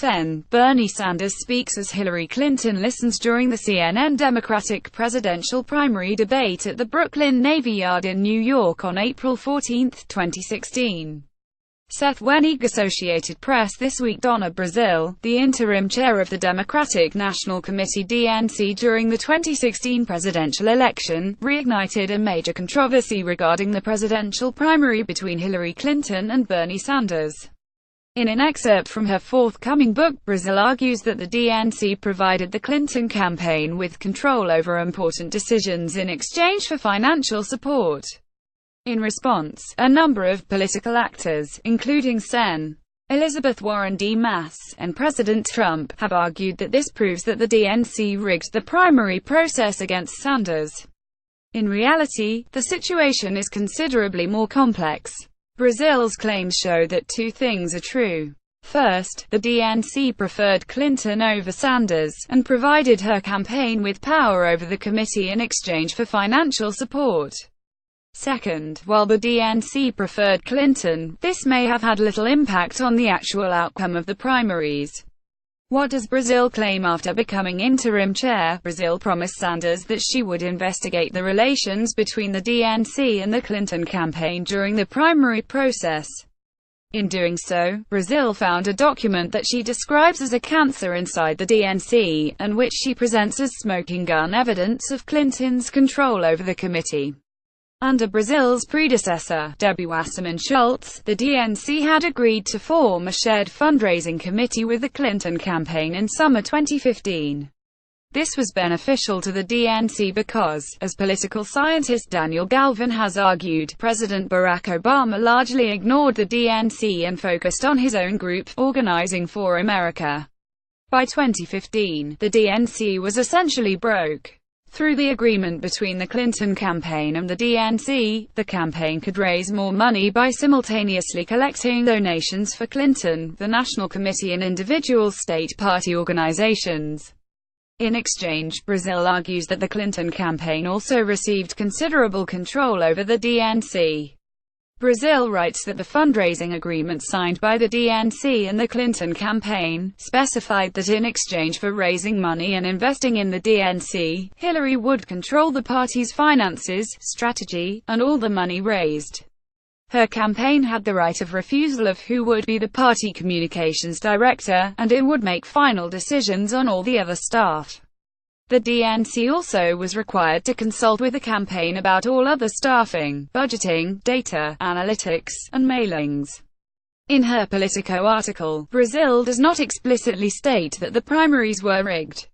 Sen. Bernie Sanders speaks as Hillary Clinton listens during the CNN Democratic presidential primary debate at the Brooklyn Navy Yard in New York on April 14, 2016. Seth. WenigAssociated Press this week. Donna Brazile, the interim chair of the Democratic National Committee (DNC) during the 2016 presidential election, reignited a major controversy regarding the presidential primary between Hillary Clinton and Bernie Sanders. In an excerpt from her forthcoming book, Brazile argues that the DNC provided the Clinton campaign with control over important decisions in exchange for financial support. In response, a number of political actors, including Sen. Elizabeth Warren D. Mass, and President Trump, have argued that this proves that the DNC rigged the primary process against Sanders. In reality, the situation is considerably more complex. Brazile's claims show that two things are true. First, the DNC preferred Clinton over Sanders, and provided her campaign with power over the committee in exchange for financial support. Second, while the DNC preferred Clinton, this may have had little impact on the actual outcome of the primaries. What does Brazile claim after becoming interim chair? Brazile promised Sanders that she would investigate the relations between the DNC and the Clinton campaign during the primary process. In doing so, Brazile found a document that she describes as a cancer inside the DNC, and which she presents as smoking gun evidence of Clinton's control over the committee. Under Brazile's predecessor, Debbie Wasserman Schultz, the DNC had agreed to form a shared fundraising committee with the Clinton campaign in summer 2015. This was beneficial to the DNC because, as political scientist Daniel Galvin has argued, President Barack Obama largely ignored the DNC and focused on his own group, Organizing for America. By 2015, the DNC was essentially broke. Through the agreement between the Clinton campaign and the DNC, the campaign could raise more money by simultaneously collecting donations for Clinton, the National Committee and individual state party organizations. In exchange, Brazile argues that the Clinton campaign also received considerable control over the DNC. Brazile writes that the fundraising agreement signed by the DNC and the Clinton campaign specified that in exchange for raising money and investing in the DNC, Hillary would control the party's finances, strategy, and all the money raised. Her campaign had the right of refusal of who would be the party communications director, and it would make final decisions on all the other staff. The DNC also was required to consult with the campaign about all other staffing, budgeting, data, analytics, and mailings. In her Politico article, Brazile does not explicitly state that the primaries were rigged.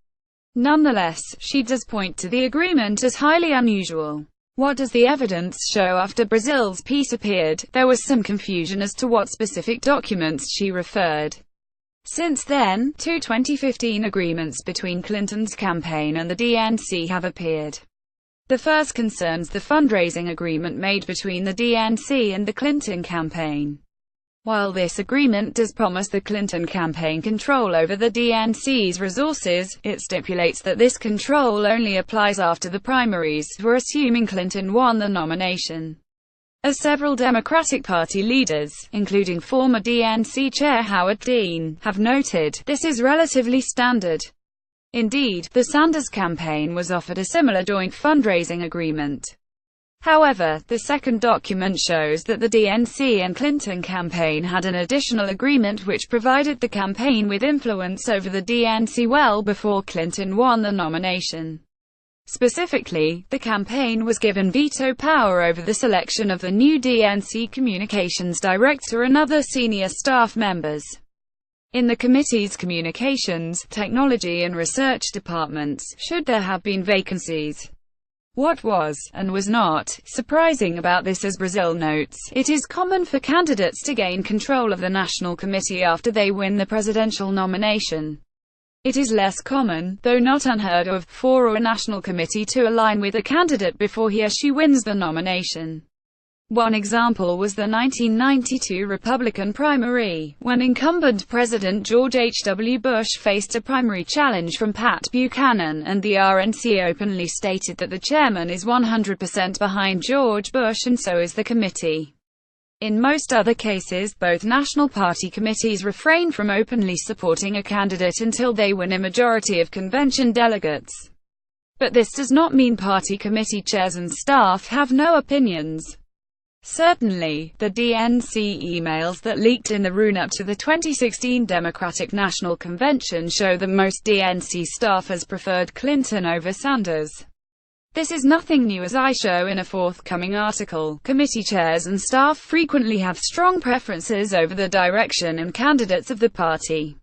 Nonetheless, she does point to the agreement as highly unusual. What does the evidence show? After Brazile's piece appeared, there was some confusion as to what specific documents she referred. Since then, two 2015 agreements between Clinton's campaign and the DNC have appeared. The first concerns the fundraising agreement made between the DNC and the Clinton campaign. While this agreement does promise the Clinton campaign control over the DNC's resources, it stipulates that this control only applies after the primaries, we're assuming Clinton won the nomination. As several Democratic Party leaders, including former DNC Chair Howard Dean, have noted, this is relatively standard. Indeed, the Sanders campaign was offered a similar joint fundraising agreement. However, the second document shows that the DNC and Clinton campaign had an additional agreement which provided the campaign with influence over the DNC well before Clinton won the nomination. Specifically, the campaign was given veto power over the selection of the new DNC communications director and other senior staff members. In the committee's communications, technology and research departments, should there have been vacancies. What was, and was not, surprising about this, as Brazile notes, it is common for candidates to gain control of the National Committee after they win the presidential nomination. It is less common, though not unheard of, for a national committee to align with a candidate before he or she wins the nomination. One example was the 1992 Republican primary, when incumbent President George H. W. Bush faced a primary challenge from Pat Buchanan, and the RNC openly stated that the chairman is 100% behind George Bush and so is the committee. In most other cases, both national party committees refrain from openly supporting a candidate until they win a majority of convention delegates. But this does not mean party committee chairs and staff have no opinions. Certainly, the DNC emails that leaked in the run-up to the 2016 Democratic National Convention show that most DNC staffers preferred Clinton over Sanders. This is nothing new, as I show in a forthcoming article. Committee chairs and staff frequently have strong preferences over the direction and candidates of the party.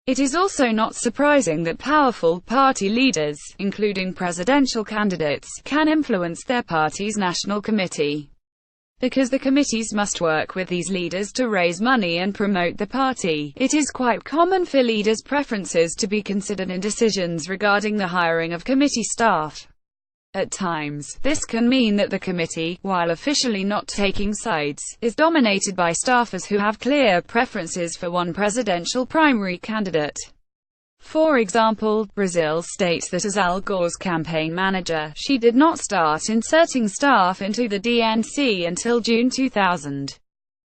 It is also not surprising that powerful party leaders, including presidential candidates, can influence their party's national committee. Because the committees must work with these leaders to raise money and promote the party, it is quite common for leaders' preferences to be considered in decisions regarding the hiring of committee staff. At times, this can mean that the committee, while officially not taking sides, is dominated by staffers who have clear preferences for one presidential primary candidate. For example, Brazil states that as Al Gore's campaign manager, she did not start inserting staff into the DNC until June 2000.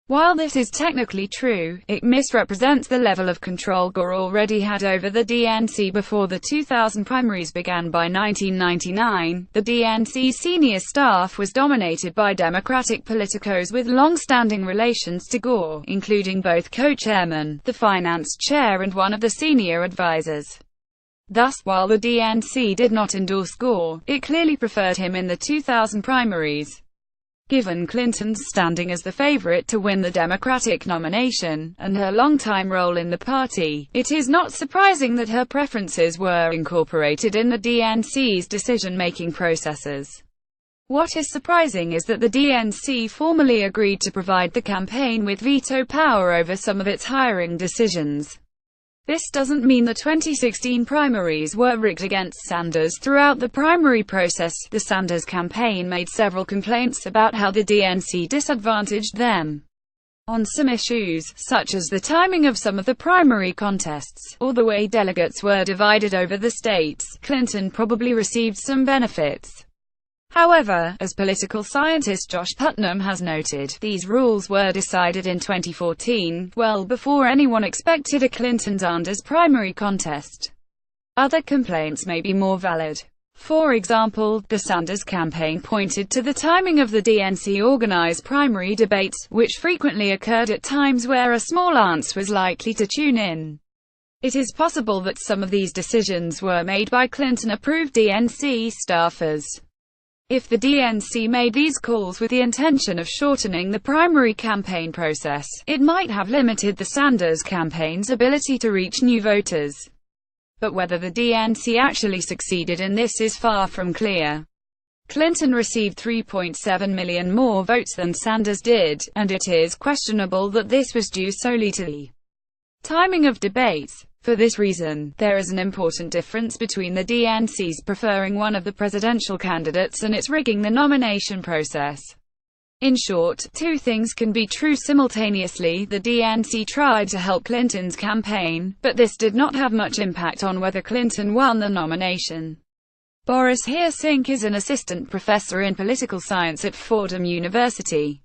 While this is technically true, it misrepresents the level of control Gore already had over the DNC before the 2000 primaries began. By 1999, the DNC senior staff was dominated by Democratic politicos with long-standing relations to Gore, including both co-chairmen, the finance chair and one of the senior advisors. Thus, while the DNC did not endorse Gore, it clearly preferred him in the 2000 primaries. Given Clinton's standing as the favorite to win the Democratic nomination, and her longtime role in the party, it is not surprising that her preferences were incorporated in the DNC's decision-making processes. What is surprising is that the DNC formally agreed to provide the campaign with veto power over some of its hiring decisions. This doesn't mean the 2016 primaries were rigged against Sanders. Throughout the primary process, the Sanders campaign made several complaints about how the DNC disadvantaged them on some issues, such as the timing of some of the primary contests, or the way delegates were divided over the states. Clinton probably received some benefits. However, as political scientist Josh Putnam has noted, these rules were decided in 2014, well before anyone expected a Clinton-Sanders primary contest. Other complaints may be more valid. For example, the Sanders campaign pointed to the timing of the DNC-organized primary debates, which frequently occurred at times where a small audience was likely to tune in. It is possible that some of these decisions were made by Clinton-approved DNC staffers. If the DNC made these calls with the intention of shortening the primary campaign process, it might have limited the Sanders campaign's ability to reach new voters. But whether the DNC actually succeeded in this is far from clear. Clinton received 3.7 million more votes than Sanders did, and it is questionable that this was due solely to the timing of debates. For this reason, there is an important difference between the DNC's preferring one of the presidential candidates and its rigging the nomination process. In short, two things can be true simultaneously. The DNC tried to help Clinton's campaign, but this did not have much impact on whether Clinton won the nomination. Boris Hirsink is an assistant professor in political science at Fordham University.